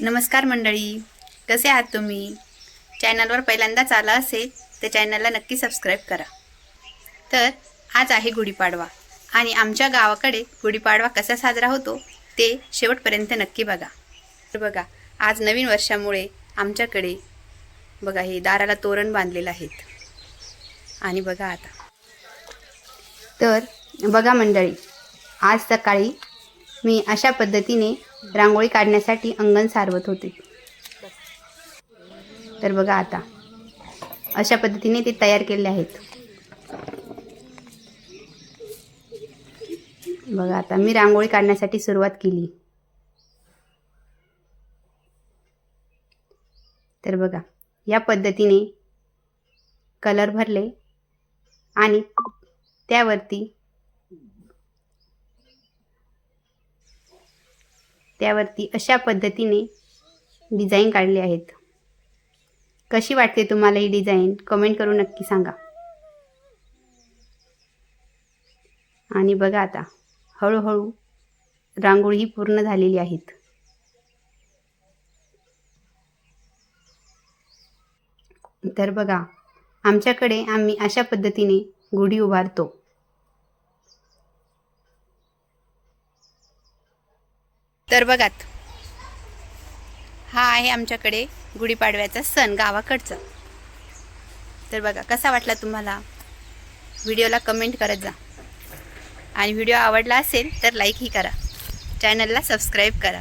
नमस्कार मंडळी, कसे आहात तुम्ही? चॅनलवर पहिल्यांदाच आला असेल तर चॅनलला नक्की सबस्क्राईब करा. तर आज आहे गुढीपाडवा आणि आमच्या गावाकडे गुढीपाडवा कसा साजरा होतो ते शेवटपर्यंत नक्की बघा. तर बघा, आज नवीन वर्षामुळे आमच्याकडे बघा हे दाराला तोरण बांधलेलं आहे. आणि बघा आता तर बघा मंडळी, आज सकाळी मी अशा पद्धतीने रांगोळी काढण्यासाठी अंगण सारवत होते. तर बघा आता अशा पद्धतीने ते तयार केले आहेत. बघा आता मी रांगोळी काढण्यासाठी सुरुवात केली. तर बघा या पद्धतीने कलर भरले आणि त्यावरती अशा पद्धतीने डिझाईन काढले आहेत. कशी वाटते तुम्हाला ही डिझाईन? कमेंट करून नक्की सांगा. आणि बघा आता हळूहळू रांगोळी ही पूर्ण झालेली आहेत. तर बघा आमच्याकडे आम्ही अशा पद्धतीने गुढी उभारतो. तर बघात हा आहे आमच्याकडे गुढीपाडव्याचा सण गावाकडचा. तर बघा कसा वाटला तुम्हाला? व्हिडिओला कमेंट करत जा आणि व्हिडिओ आवडला असेल तर लाईकही करा, चॅनलला सबस्क्राईब करा.